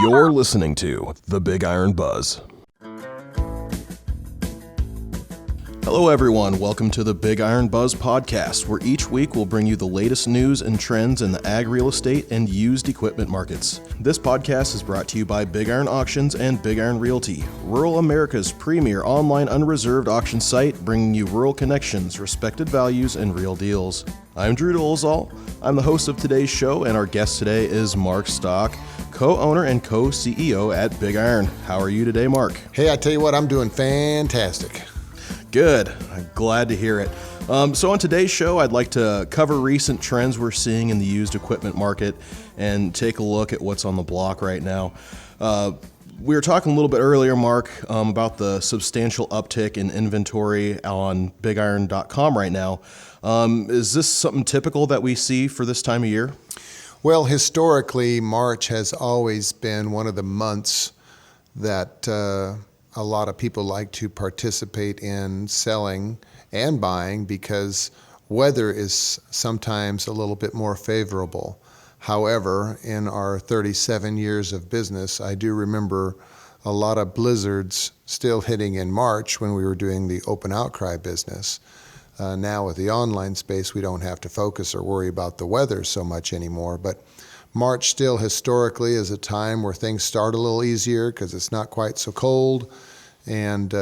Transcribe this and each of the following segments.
You're listening to The Big Iron Buzz. Hello everyone, welcome to the Big Iron Buzz podcast, where each week we'll bring you the latest news and trends in the ag real estate and used equipment markets. This podcast is brought to you by Big Iron Auctions and Big Iron Realty, rural America's premier online unreserved auction site, bringing you rural connections, respected values, and real deals. I'm Drew Dolezal. I'm the host of today's show, and our guest today is Mark Stock, co-owner and co-CEO at Big Iron. How are you today, Mark? Hey, I tell you what, I'm doing fantastic. Good. I'm glad to hear it. So on today's show, I'd like to cover recent trends we're seeing in the used equipment market and take a look at what's on the block right now. We were talking a little bit earlier, Mark, about the substantial uptick in inventory on BigIron.com right now. Is this something typical that we see for this time of year? Well, historically, March has always been one of the months that a lot of people like to participate in selling and buying because weather is sometimes a little bit more favorable. However, in our 37 years of business, I do remember a lot of blizzards still hitting in March when we were doing the open outcry business. Now with the online space, we don't have to focus or worry about the weather so much anymore, but March still historically is a time where things start a little easier because it's not quite so cold, and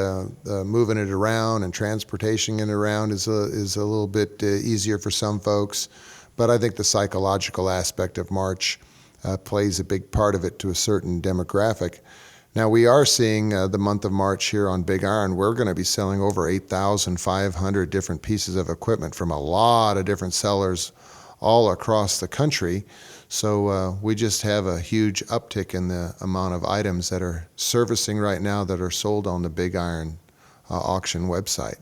moving it around and transportation it around is a little bit easier for some folks. But I think the psychological aspect of March plays a big part of it to a certain demographic. Now we are seeing the month of March here on Big Iron. We're going to be selling over 8,500 different pieces of equipment from a lot of different sellers all across the country. So we just have a huge uptick in the amount of items that are servicing right now that are sold on the Big Iron auction website.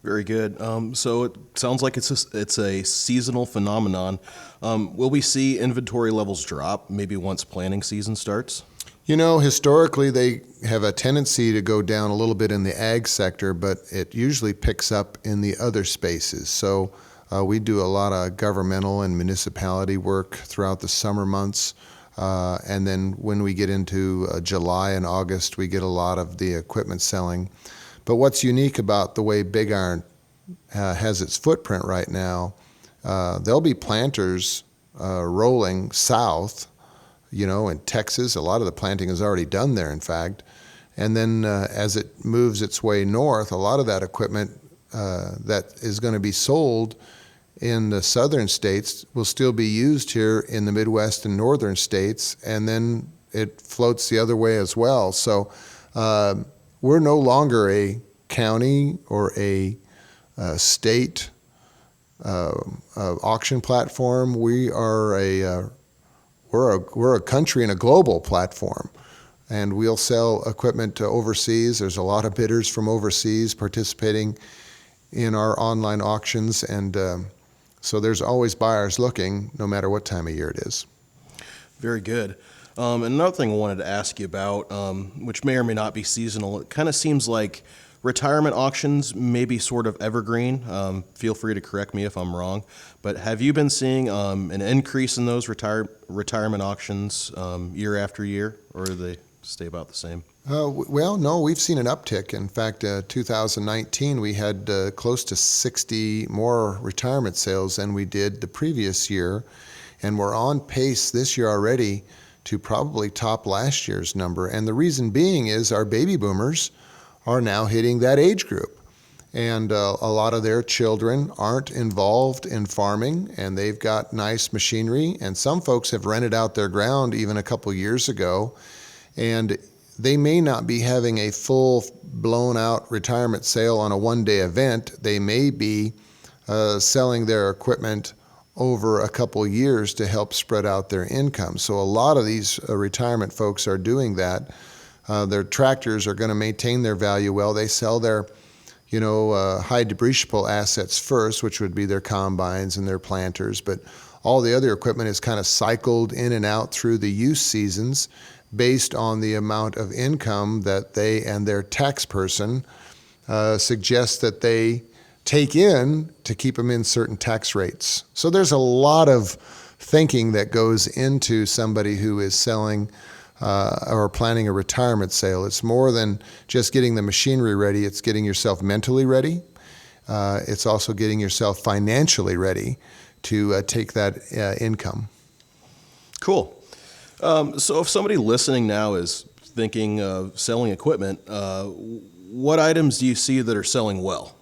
Very good. So it sounds like it's a seasonal phenomenon. Will we see inventory levels drop maybe once planting season starts? You know, historically they have a tendency to go down a little bit in the ag sector, but it usually picks up in the other spaces. So we do a lot of governmental and municipality work throughout the summer months. And then when we get into July and August, we get a lot of the equipment selling. But what's unique about the way Big Iron has its footprint right now, there'll be planters rolling south, you know, in Texas. A lot of the planting is already done there, in fact. And then as it moves its way north, a lot of that equipment that is going to be sold in the southern states will still be used here in the Midwest and northern states, and then it floats the other way as well. So we're no longer a county or a state auction platform. We're a country and a global platform, and we'll sell equipment to overseas. There's a lot of bidders from overseas participating in our online auctions, and so there's always buyers looking, no matter what time of year it is. Very good. Another thing I wanted to ask you about, which may or may not be seasonal, it kind of seems like retirement auctions may be sort of evergreen. Feel free to correct me if I'm wrong, but have you been seeing an increase in those retirement auctions year after year, or do they stay about the same? Well, no, we've seen an uptick. In fact, 2019, we had close to 60 more retirement sales than we did the previous year. And we're on pace this year already to probably top last year's number. And the reason being is our baby boomers are now hitting that age group. And a lot of their children aren't involved in farming, and they've got nice machinery. And some folks have rented out their ground even a couple years ago. And they may not be having a full blown out retirement sale on a one-day event. They may be selling their equipment over a couple years to help spread out their income. So a lot of these retirement folks are doing that. Their tractors are going to maintain their value well. They sell their high depreciable assets first, which would be their combines and their planters. But all the other equipment is kind of cycled in and out through the use seasons based on the amount of income that they and their tax person suggest that they take in to keep them in certain tax rates. So there's a lot of thinking that goes into somebody who is selling or planning a retirement sale. It's more than just getting the machinery ready. It's getting yourself mentally ready. It's also getting yourself financially ready to take that income. Cool. So if somebody listening now is thinking of selling equipment, what items do you see that are selling well?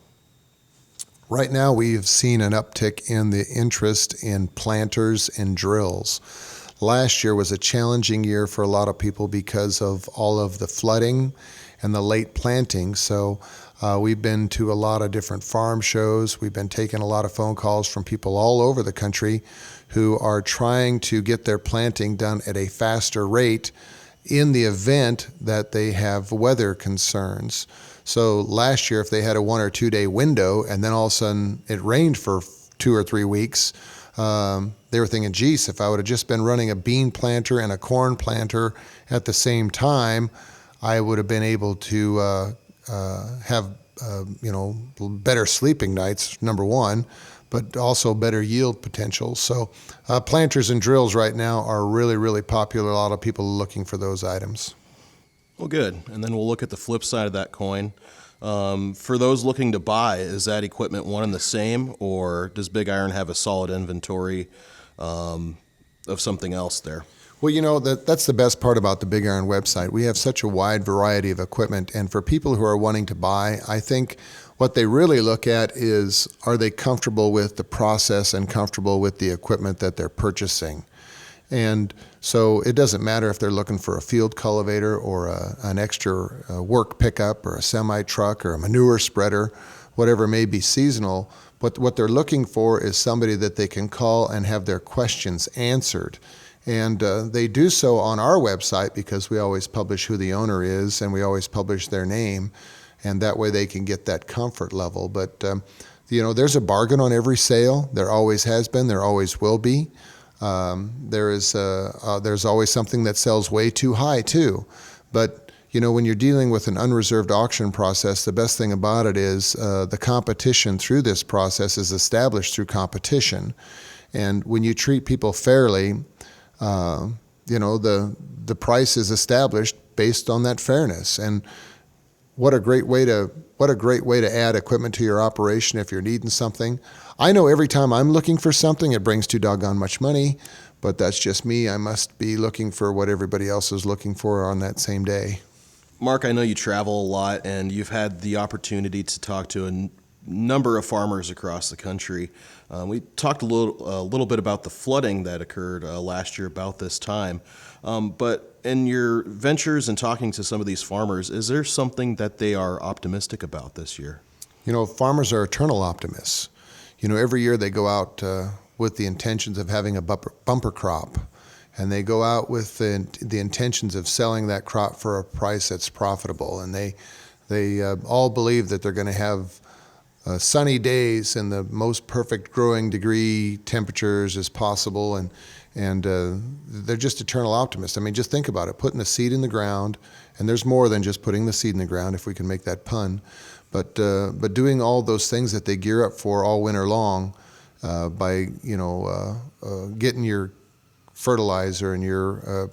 Right now, we've seen an uptick in the interest in planters and drills. Last year was a challenging year for a lot of people because of all of the flooding and the late planting. So we've been to a lot of different farm shows. We've been taking a lot of phone calls from people all over the country who are trying to get their planting done at a faster rate in the event that they have weather concerns. So last year, if they had a 1 or 2 day window and then all of a sudden it rained for 2 or 3 weeks, they were thinking, geez, if I would have just been running a bean planter and a corn planter at the same time, I would have been able to have better sleeping nights, number one, but also better yield potential. So planters and drills right now are really, really popular. A lot of people are looking for those items. Well, good. And then we'll look at the flip side of that coin. For those looking to buy, is that equipment one and the same, or does BigIron have a solid inventory of something else there? Well, that's the best part about the BigIron website. We have such a wide variety of equipment, and for people who are wanting to buy, I think what they really look at is, are they comfortable with the process and comfortable with the equipment that they're purchasing? And so it doesn't matter if they're looking for a field cultivator or an extra work pickup or a semi-truck or a manure spreader, whatever may be seasonal. But what they're looking for is somebody that they can call and have their questions answered. And they do so on our website because we always publish who the owner is and we always publish their name. And that way they can get that comfort level. But, there's a bargain on every sale. There always has been. There always will be. There's always something that sells way too high too. But when you're dealing with an unreserved auction process, the best thing about it is the competition through this process is established through competition. And when you treat people fairly, the price is established based on that fairness. And what a great way to add equipment to your operation if you're needing something. I know every time I'm looking for something, it brings too doggone much money, but that's just me. I must be looking for what everybody else is looking for on that same day. Mark, I know you travel a lot and you've had the opportunity to talk to a number of farmers across the country. We talked a little bit about the flooding that occurred last year about this time. But in your ventures and talking to some of these farmers, is there something that they are optimistic about this year? Farmers are eternal optimists. Every year they go out with the intentions of having a bumper crop, and they go out with the intentions of selling that crop for a price that's profitable. And they all believe that they're going to have sunny days and the most perfect growing degree temperatures as possible, and they're just eternal optimists. I mean, just think about it, putting the seed in the ground, and there's more than just putting the seed in the ground, if we can make that pun, but doing all those things that they gear up for all winter long by getting your fertilizer and your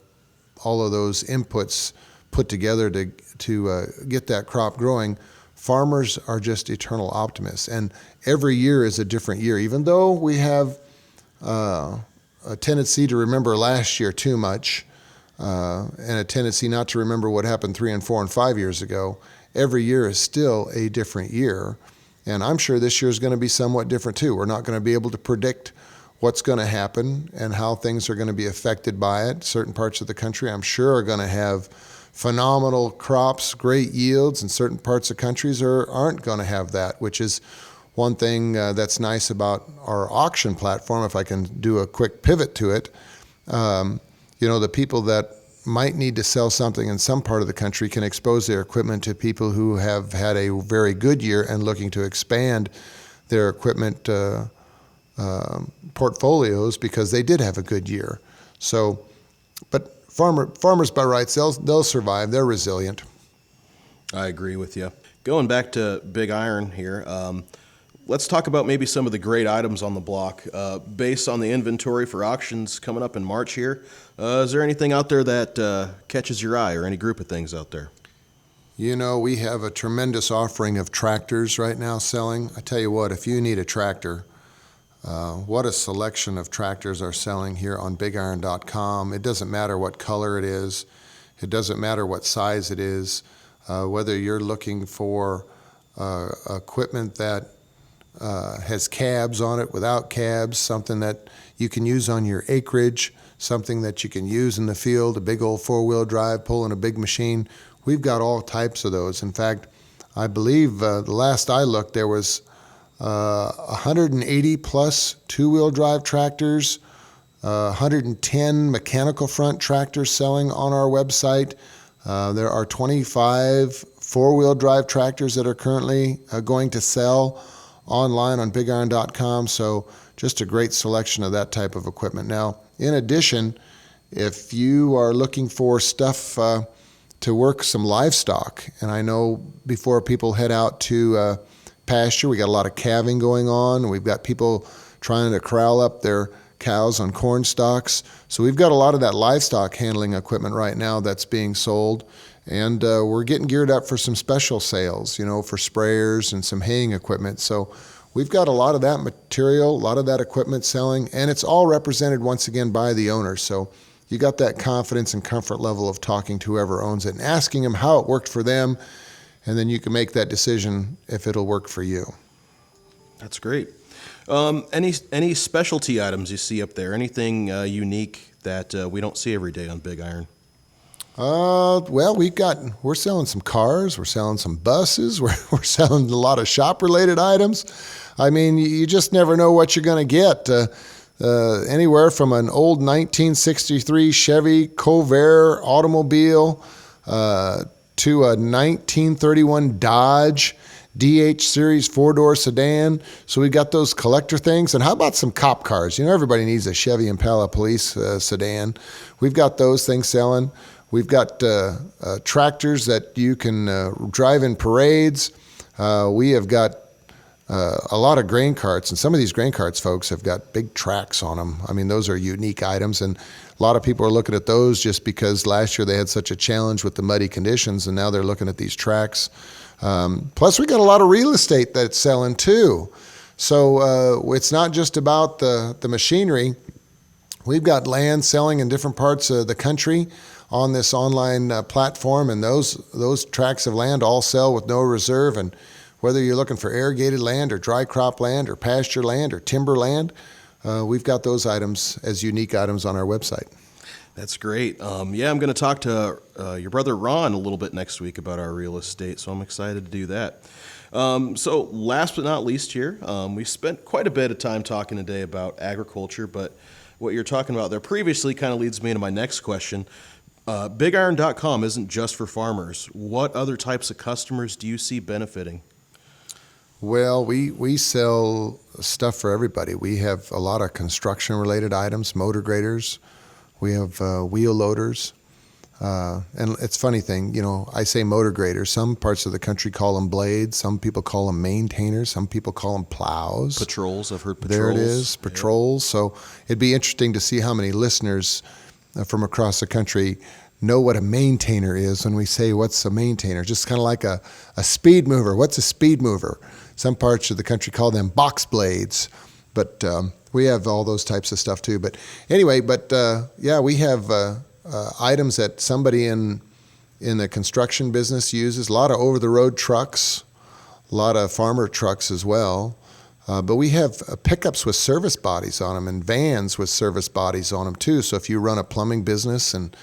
all of those inputs put together to get that crop growing. Farmers are just eternal optimists, and every year is a different year. Even though we have a tendency to remember last year too much, and a tendency not to remember what happened 3 and 4 and 5 years ago, every year is still a different year. And I'm sure this year is going to be somewhat different too. We're not going to be able to predict what's going to happen and how things are going to be affected by it. Certain parts of the country, I'm sure, are going to have phenomenal crops, great yields, and certain parts of countries aren't going to have that, which is one thing that's nice about our auction platform. If I can do a quick pivot to it, the people that might need to sell something in some part of the country can expose their equipment to people who have had a very good year and looking to expand their equipment portfolios because they did have a good year. So, but farmers by rights, they'll survive. They're resilient. I agree with you. Going back to BigIron here, let's talk about maybe some of the great items on the block. Based on the inventory for auctions coming up in March here, is there anything out there that catches your eye or any group of things out there? You know, we have a tremendous offering of tractors right now selling. I tell you what, if you need a tractor, what a selection of tractors are selling here on BigIron.com. It doesn't matter what color it is. It doesn't matter what size it is. Whether you're looking for equipment that has cabs on it, without cabs, something that you can use on your acreage, something that you can use in the field, a big old four-wheel drive pulling a big machine. We've got all types of those. In fact, I believe the last I looked, there was 180 plus two-wheel drive tractors, 110 mechanical front tractors selling on our website. There are 25 four-wheel drive tractors that are currently going to sell online on BigIron.com. So just a great selection of that type of equipment. Now, in addition, if you are looking for stuff to work some livestock, and I know before people head out to pasture, we got a lot of calving going on. We've got people trying to corral up their cows on corn stalks. So we've got a lot of that livestock handling equipment right now that's being sold. And we're getting geared up for some special sales, for sprayers and some haying equipment. So we've got a lot of that material, a lot of that equipment selling, and it's all represented once again by the owner. So you got that confidence and comfort level of talking to whoever owns it and asking them how it worked for them, and then you can make that decision if it'll work for you. That's great. Any specialty items you see up there? Anything unique that we don't see every day on BigIron? Well, we're selling some cars, we're selling some buses, we're selling a lot of shop-related items. I mean, you just never know what you're going to get. Anywhere from an old 1963 Chevy Covair automobile to a 1931 Dodge DH Series four-door sedan. So we've got those collector things. And how about some cop cars? Everybody needs a Chevy Impala police sedan. We've got those things selling. We've got tractors that you can drive in parades. We have got a lot of grain carts, and some of these grain carts, folks, have got big tracks on them. I mean, those are unique items, and a lot of people are looking at those just because last year they had such a challenge with the muddy conditions, and now they're looking at these tracks. Plus, we got a lot of real estate that's selling too. So it's not just about the machinery. We've got land selling in different parts of the country on this online platform, and those tracts of land all sell with no reserve. And whether you're looking for irrigated land or dry crop land or pasture land or timber land, we've got those items as unique items on our website. That's great. I'm going to talk to your brother Ron a little bit next week about our real estate, so I'm excited to do that. So last but not least here, we spent quite a bit of time talking today about agriculture, but what you're talking about there previously kind of leads me into my next question. BigIron.com isn't just for farmers. What other types of customers do you see benefiting? Well, we sell stuff for everybody. We have a lot of construction-related items, motor graders. We have wheel loaders. And it's a funny thing, I say motor graders. Some parts of the country call them blades. Some people call them maintainers. Some people call them plows. Patrols. I've heard patrols. There it is, patrols. Yeah. So it'd be interesting to see how many listeners from across the country know what a maintainer is when we say, what's a maintainer? Just kind of like a speed mover. What's a speed mover? Some parts of the country call them box blades, but we have all those types of stuff too. But anyway, we have items that somebody in the construction business uses. A lot of over-the-road trucks, a lot of farmer trucks as well. But we have pickups with service bodies on them and vans with service bodies on them too. So if you run a plumbing business and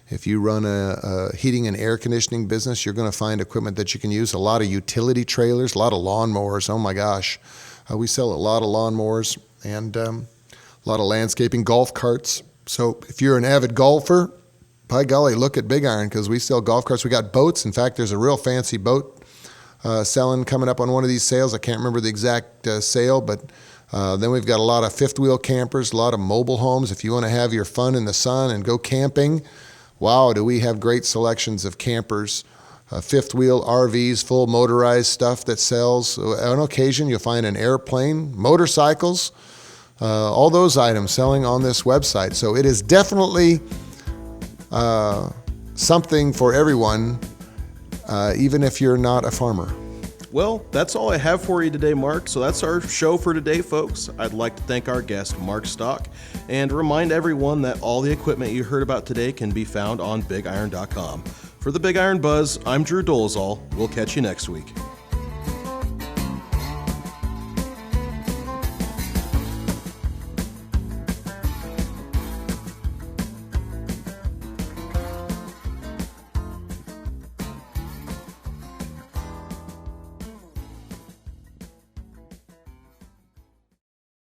if you run a heating and air conditioning business, you're going to find equipment that you can use. A lot of utility trailers, a lot of lawnmowers. Oh my gosh. We sell a lot of lawnmowers and a lot of landscaping, golf carts. So if you're an avid golfer, by golly, look at BigIron because we sell golf carts. We got boats. In fact, there's a real fancy boat selling coming up on one of these sales. I can't remember the exact sale, but then we've got a lot of fifth wheel campers, a lot of mobile homes. If you want to have your fun in the sun and go camping, wow, do we have great selections of campers fifth wheel RVs, full motorized stuff that sells. On occasion, you'll find an airplane, motorcycles, all those items selling on this website. So it is definitely something for everyone, even if you're not a farmer. Well, that's all I have for you today, Mark. So that's our show for today, folks. I'd like to thank our guest, Mark Stock, and remind everyone that all the equipment you heard about today can be found on BigIron.com. For the Big Iron Buzz, I'm Drew Dolezal. We'll catch you next week.